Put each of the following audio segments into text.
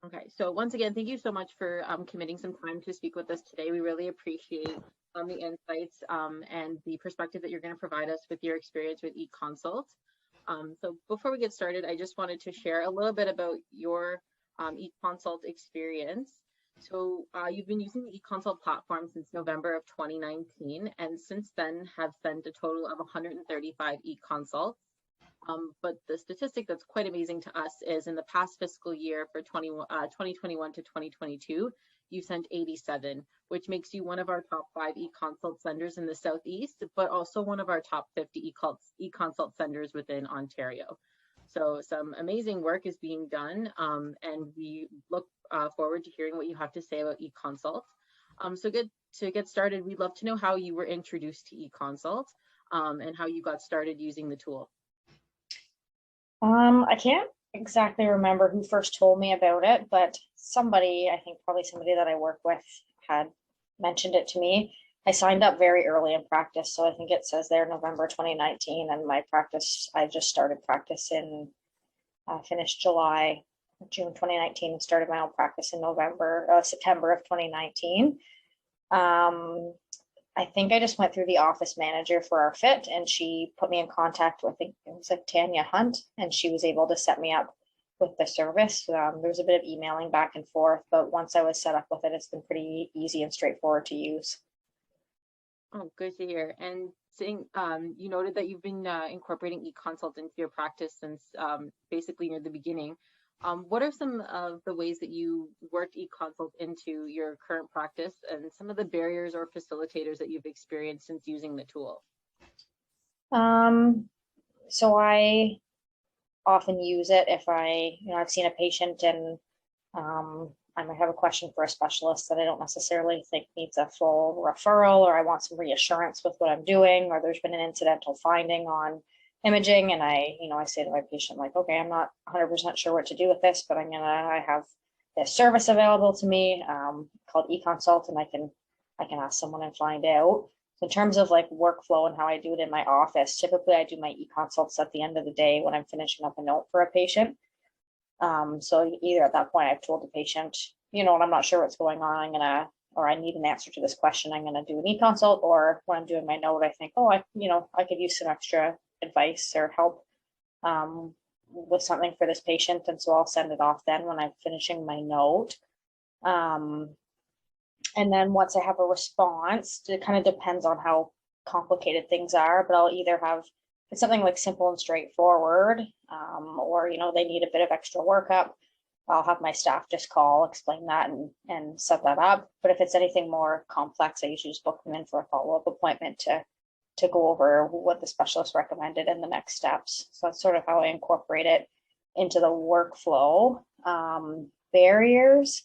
Okay, so once again, thank you so much for committing some time to speak with us today. We really appreciate the insights and the perspective that you're going to provide us with your experience with eConsult. So before we get started, I just wanted to share a little bit about your eConsult experience. So you've been using the eConsult platform since November of 2019, and since then have sent a total of 135 eConsults. But the statistic that's quite amazing to us is in the past fiscal year for 2021 to 2022, you sent 87, which makes you one of our top 5 eConsult senders in the Southeast, but also one of our top 50 eConsult senders within Ontario. So some amazing work is being done, and we look forward to hearing what you have to say about eConsult. So good to get started. We'd love to know how you were introduced to eConsult and how you got started using the tool. I can't exactly remember who first told me about it, but somebody, I think probably somebody that I work with, had mentioned it to me. I signed up very early in practice, so I think it says there November 2019, and my practice, I just started practice in, finished June 2019, and started my own practice in September of 2019. I think I just went through the office manager for our fit, and she put me in contact with, I think it was like Tanya Hunt, and she was able to set me up with the service. There was a bit of emailing back and forth, but once I was set up with it, it's been pretty easy and straightforward to use. Oh, good to hear. And saying you noted that you've been incorporating eConsult into your practice since basically near the beginning. What are some of the ways that you worked eConsult into your current practice and some of the barriers or facilitators that you've experienced since using the tool? So I often use it if I've seen a patient and I might have a question for a specialist that I don't necessarily think needs a full referral, or I want some reassurance with what I'm doing, or there's been an incidental finding on imaging, and I say to my patient, like, okay, I'm not 100% sure what to do with this, but I have this service available to me called eConsult, and I can ask someone and find out. So in terms of like workflow and how I do it in my office, typically I do my eConsults at the end of the day when I'm finishing up a note for a patient. So either at that point I've told the patient, and I'm not sure what's going on, or I need an answer to this question, I'm gonna do an eConsult, or when I'm doing my note, I think, oh, I could use some extra advice or help with something for this patient, and so I'll send it off then when I'm finishing my note. And then once I have a response, it kind of depends on how complicated things are, but I'll either have, if it's something like simple and straightforward, or they need a bit of extra workup, I'll have my staff just call, explain that, and set that up. But if it's anything more complex, I usually just book them in for a follow-up appointment to go over what the specialist recommended and the next steps. So that's sort of how I incorporate it into the workflow. Barriers,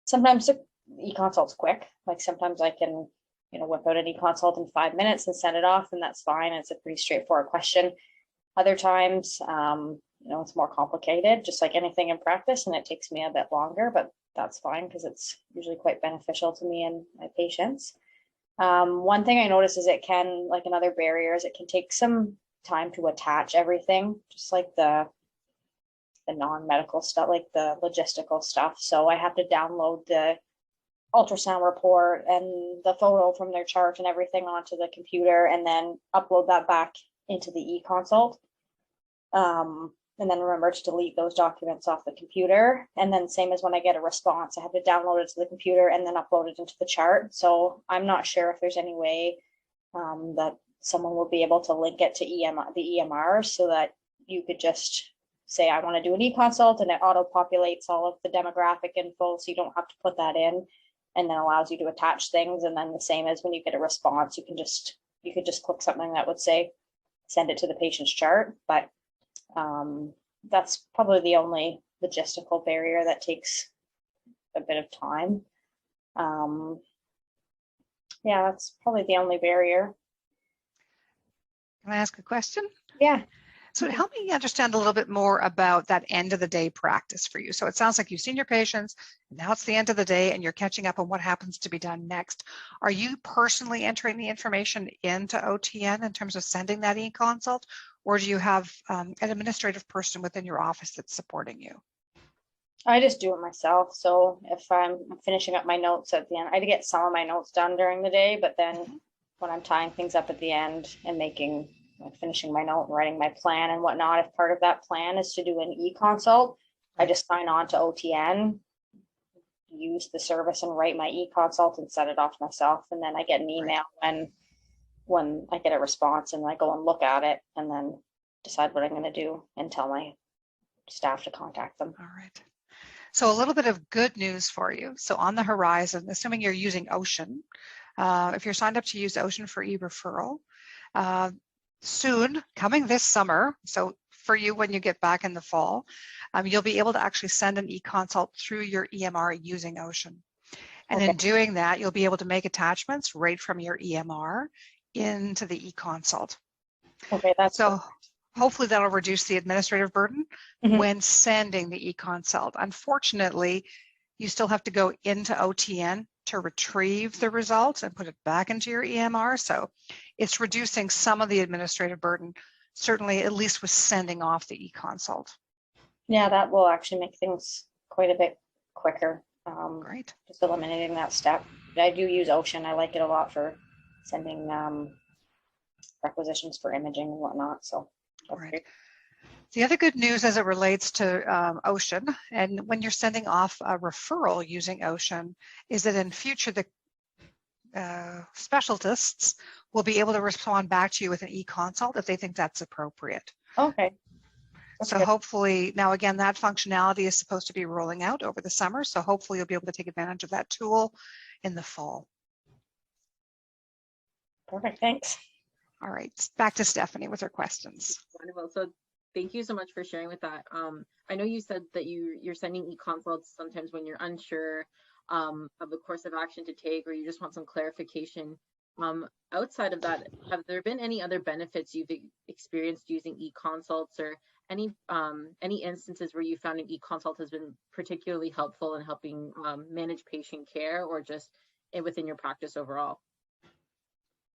sometimes the eConsult's quick. Like sometimes I can, whip out an eConsult in 5 minutes and send it off, and that's fine. It's a pretty straightforward question. Other times, it's more complicated, just like anything in practice, and it takes me a bit longer, but that's fine because it's usually quite beneficial to me and my patients. One thing I notice is it can, like another barrier, is it can take some time to attach everything, just like the non-medical stuff, like the logistical stuff. So I have to download the ultrasound report and the photo from their chart and everything onto the computer, and then upload that back into the eConsult. And then remember to delete those documents off the computer. And then same as when I get a response, I have to download it to the computer and then upload it into the chart. So I'm not sure if there's any way that someone will be able to link it to the EMR, so that you could just say, I want to do an eConsult, and it auto-populates all of the demographic info, so you don't have to put that in, and then allows you to attach things. And then the same as when you get a response, you could just click something that would say, send it to the patient's chart. But that's probably the only logistical barrier that takes a bit of time. Yeah, that's probably the only barrier. Can I ask a question? Yeah. So help me understand a little bit more about that end of the day practice for you. So it sounds like you've seen your patients, now it's the end of the day and you're catching up on what happens to be done next. Are you personally entering the information into OTN in terms of sending that eConsult, or do you have an administrative person within your office that's supporting you? I just do it myself. So if I'm finishing up my notes at the end, I get some of my notes done during the day, but then when I'm tying things up at the end and making, like finishing my note and writing my plan and whatnot, if part of that plan is to do an eConsult, I just sign on to OTN, use the service and write my eConsult and set it off myself. And then I get an email when I get a response, and I go and look at it and then decide what I'm going to do and tell my staff to contact them. All right. So a little bit of good news for you. So on the horizon, assuming you're using Ocean, if you're signed up to use Ocean for e-referral, soon, coming this summer, so for you when you get back in the fall, you'll be able to actually send an eConsult through your EMR using Ocean. And in doing that, you'll be able to make attachments right from your EMR into the eConsult. Okay, that's so hopefully that'll reduce the administrative burden when sending the eConsult. Unfortunately, you still have to go into OTN to retrieve the results and put it back into your EMR. So it's reducing some of the administrative burden, certainly at least with sending off the eConsult. Yeah, that will actually make things quite a bit quicker. Great. Just eliminating that step. I do use Ocean. I like it a lot for sending requisitions for imaging and whatnot. So that's great. The other good news as it relates to Ocean, and when you're sending off a referral using Ocean, is that in future the specialists will be able to respond back to you with an eConsult if they think that's appropriate. Okay. So hopefully, now again, that functionality is supposed to be rolling out over the summer. So hopefully you'll be able to take advantage of that tool in the fall. Perfect, thanks. All right, back to Stephanie with her questions. Wonderful. So thank you so much for sharing with that. I know you said that you're sending eConsults sometimes when you're unsure of the course of action to take, or you just want some clarification. Outside of that, have there been any other benefits you've experienced using eConsults, or any instances where you found an eConsult has been particularly helpful in helping manage patient care, or just within your practice overall?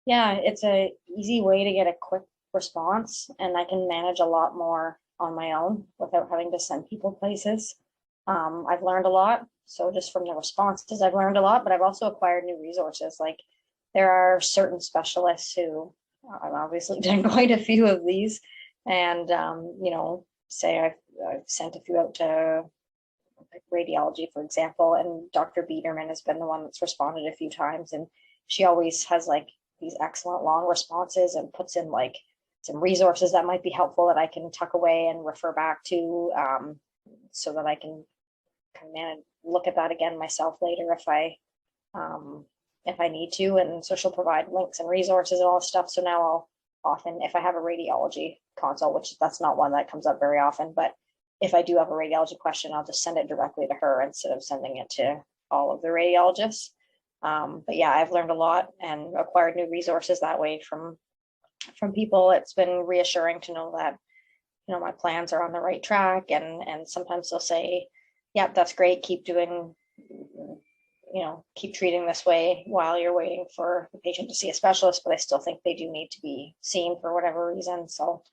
Yeah, it's a easy way to get a quick response, and I can manage a lot more on my own without having to send people places. I've learned a lot. So just from the responses, I've learned a lot, but I've also acquired new resources. Like there are certain specialists who I've obviously done quite a few of these, and you know, say I've sent a few out to like radiology, for example, and Dr. Biederman has been the one that's responded a few times, and she always has like these excellent long responses and puts in like some resources that might be helpful that I can tuck away and refer back to, so that I can kind of look at that again myself later if I need to. And so she'll provide links and resources and all this stuff. So now I'll often, if I have a radiology consult, which that's not one that comes up very often, but if I do have a radiology question, I'll just send it directly to her instead of sending it to all of the radiologists. But yeah, I've learned a lot and acquired new resources that way from people. It's been reassuring to know that, you know, my plans are on the right track, and sometimes they'll say, yep, that's great, keep doing, you know, keep treating this way while you're waiting for the patient to see a specialist, but I still think they do need to be seen for whatever reason. So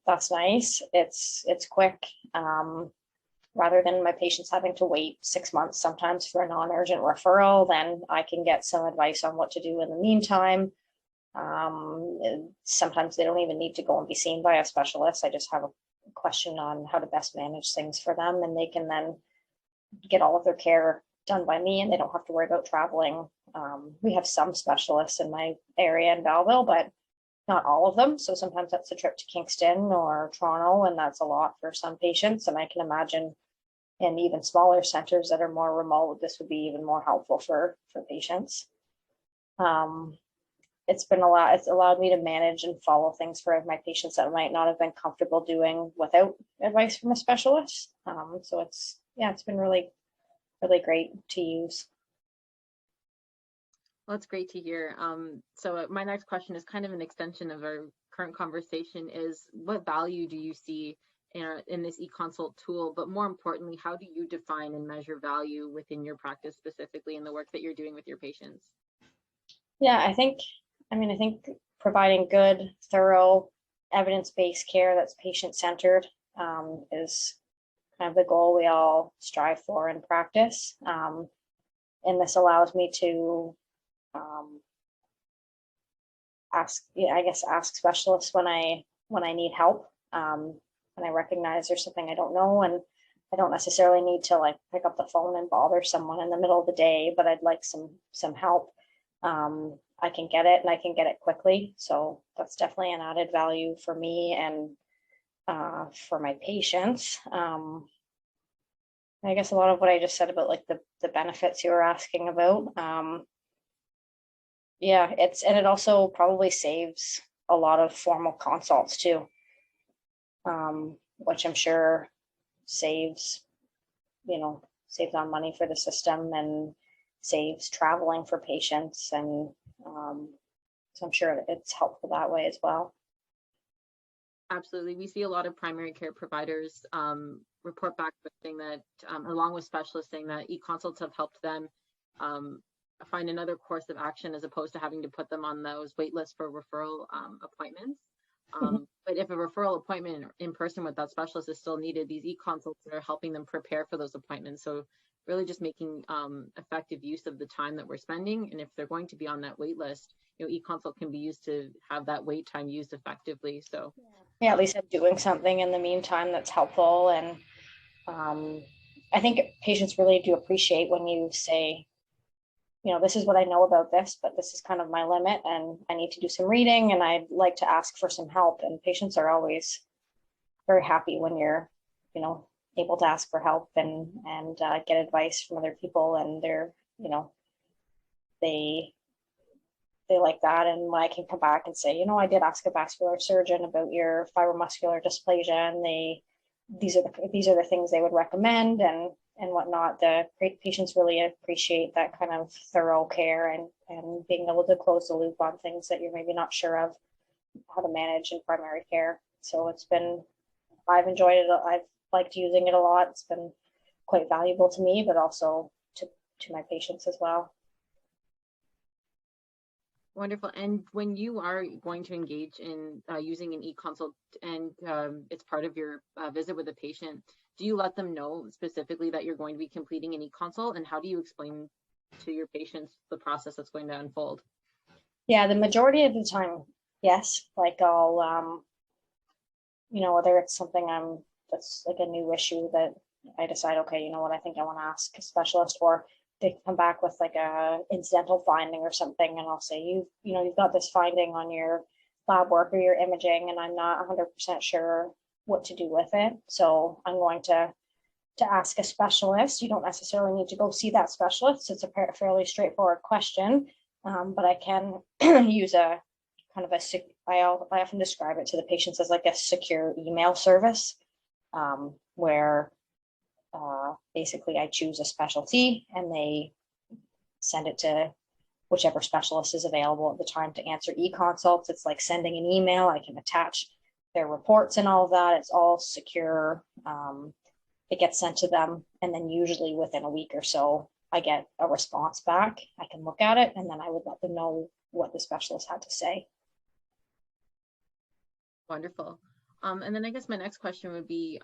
that's nice. It's quick. Rather than my patients having to wait 6 months sometimes for a non-urgent referral, then I can get some advice on what to do in the meantime. Sometimes they don't even need to go and be seen by a specialist. I just have a question on how to best manage things for them, and they can then get all of their care done by me, and they don't have to worry about traveling. We have some specialists in my area in Belleville, but not all of them. So sometimes that's a trip to Kingston or Toronto, and that's a lot for some patients. And I can imagine in even smaller centers that are more remote, this would be even more helpful for patients. It's been a lot. It's allowed me to manage and follow things for my patients that I might not have been comfortable doing without advice from a specialist. So it's been really, really great to use. Well, that's great to hear. So my next question is kind of an extension of our current conversation, is what value do you see in this eConsult tool? But more importantly, how do you define and measure value within your practice, specifically in the work that you're doing with your patients? Yeah, I think providing good, thorough, evidence-based care that's patient-centered is kind of the goal we all strive for in practice. And this allows me to ask specialists when I need help, and I recognize there's something I don't know, and I don't necessarily need to like pick up the phone and bother someone in the middle of the day, but I'd like some help. I can get it, and I can get it quickly. So that's definitely an added value for me and for my patients. I guess a lot of what I just said about like the benefits you were asking about. Yeah, it also probably saves a lot of formal consults too, which I'm sure saves on money for the system and saves traveling for patients, and so I'm sure it's helpful that way as well. Absolutely. We see a lot of primary care providers report back saying that, along with specialists, saying that eConsults have helped them find another course of action as opposed to having to put them on those wait lists for referral appointments. But if a referral appointment in person with that specialist is still needed, these eConsults are helping them prepare for those appointments. So really just making effective use of the time that we're spending. And if they're going to be on that wait list, eConsult can be used to have that wait time used effectively. So yeah, at least I'm doing something in the meantime that's helpful. And I think patients really do appreciate when you say, this is what I know about this, but this is kind of my limit, and I need to do some reading, and I'd like to ask for some help. And patients are always very happy when you're, able to ask for help and get advice from other people, and they're, they like that. And when I can come back and say, I did ask a vascular surgeon about your fibromuscular dysplasia, and these are the things they would recommend, and whatnot. The patients really appreciate that kind of thorough care and being able to close the loop on things that you're maybe not sure of how to manage in primary care. So I've enjoyed it. I've liked using it a lot. It's been quite valuable to me, but also to my patients as well. Wonderful. And when you are going to engage in using an eConsult and it's part of your visit with a patient, do you let them know specifically that you're going to be completing an eConsult, and how do you explain to your patients the process that's going to unfold? Yeah, the majority of the time, yes. Like I'll, whether it's something that's like a new issue that I decide, okay, you know what, I think I want to ask a specialist, or they come back with like a incidental finding or something, and I'll say, you've got this finding on your lab work or your imaging, and I'm not 100% sure what to do with it. So I'm going to ask a specialist. You don't necessarily need to go see that specialist. It's a fairly straightforward question, but I can use a kind of I often describe it to the patients as like a secure email service, where basically I choose a specialty and they send it to whichever specialist is available at the time to answer eConsults. It's like sending an email. I can attach their reports and all of that. It's all secure. It gets sent to them, and then usually within a week or so, I get a response back. I can look at it, and then I would let them know what the specialist had to say. Wonderful. And then I guess my next question would be,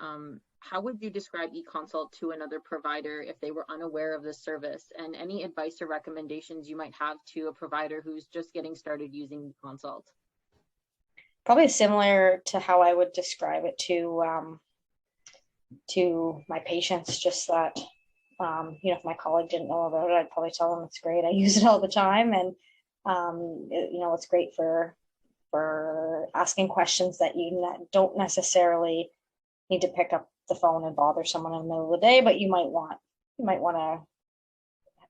how would you describe eConsult to another provider if they were unaware of this service, and any advice or recommendations you might have to a provider who's just getting started using eConsult? Probably similar to how I would describe it to my patients, just that, if my colleague didn't know about it, I'd probably tell them it's great. I use it all the time, and it's great for asking questions that you don't necessarily need to pick up the phone and bother someone in the middle of the day, but you might want to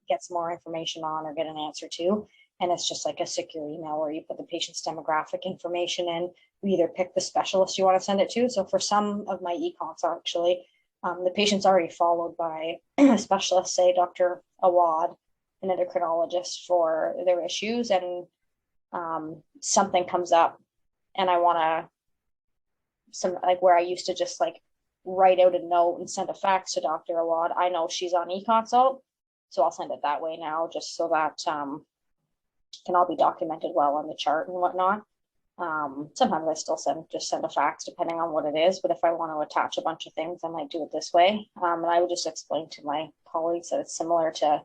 get some more information on or get an answer to. And it's just like a secure email where you put the patient's demographic information in. You either pick the specialist you want to send it to. So for some of my eConsults, actually, the patient's already followed by a specialist, say Dr. Awad, an endocrinologist, for their issues, and something comes up and I want where I used to just like write out a note and send a fax to Dr. Awad. I know she's on eConsult, so I'll send it that way now, just so that can all be documented well on the chart and whatnot. Sometimes I still just send a fax depending on what it is, but if I want to attach a bunch of things, I might do it this way. And I would just explain to my colleagues that it's similar to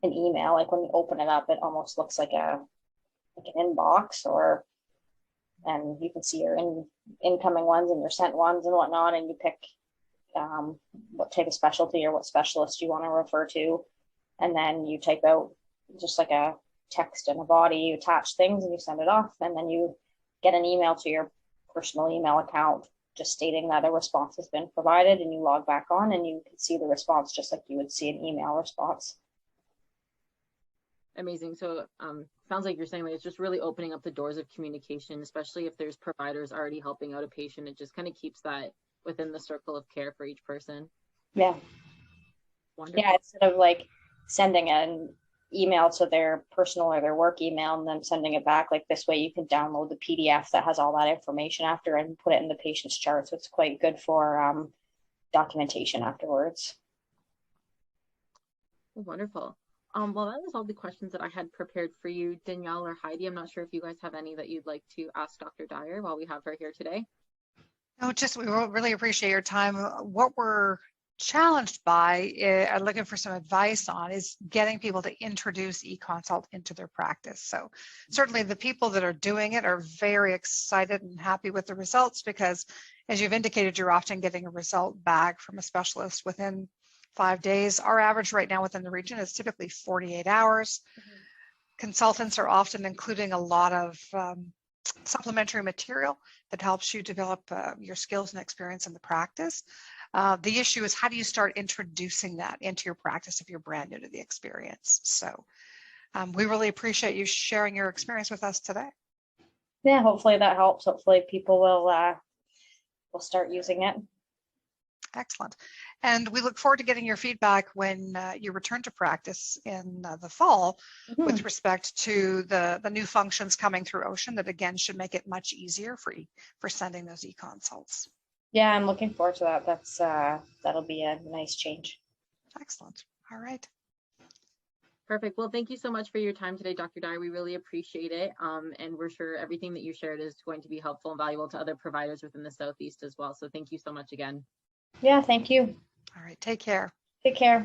an email. Like when you open it up, it almost looks like an inbox, and you can see your incoming ones and your sent ones and whatnot, and you pick what type of specialty or what specialist you want to refer to, and then you type out just like a text in a body, you attach things and you send it off, and then you get an email to your personal email account just stating that a response has been provided, and you log back on and you can see the response just like you would see an email response. Amazing. So sounds like you're saying that it's just really opening up the doors of communication, especially if there's providers already helping out a patient. It just kind of keeps that within the circle of care for each person. Yeah. Wonderful. Yeah, instead of like sending an email to their personal or their work email and then sending it back, like this way you can download the PDF that has all that information after and put it in the patient's chart. So it's quite good for documentation afterwards. Wonderful. Well, that was all the questions that I had prepared for you, Danielle or Heidi. I'm not sure if you guys have any that you'd like to ask Dr. Dyer while we have her here today. No, just we really appreciate your time. What we're challenged by, looking for some advice on, is getting people to introduce eConsult into their practice. So certainly the people that are doing it are very excited and happy with the results, because as you've indicated, you're often getting a result back from a specialist within 5 days. Our average right now within the region is typically 48 hours. Mm-hmm. Consultants are often including a lot of supplementary material that helps you develop your skills and experience in the practice. The issue is, how do you start introducing that into your practice if you're brand new to the experience? So we really appreciate you sharing your experience with us today. Yeah, hopefully that helps. Hopefully people will start using it. Excellent. And we look forward to getting your feedback when you return to practice in the fall, mm-hmm. with respect to the new functions coming through Ocean that, again, should make it much easier for sending those eConsults. Yeah, I'm looking forward to that. That'll be a nice change. Excellent. All right. Perfect. Well, thank you so much for your time today, Dr. Dyer. We really appreciate it. And we're sure everything that you shared is going to be helpful and valuable to other providers within the Southeast as well. So thank you so much again. Yeah, thank you. All right. Take care. Take care.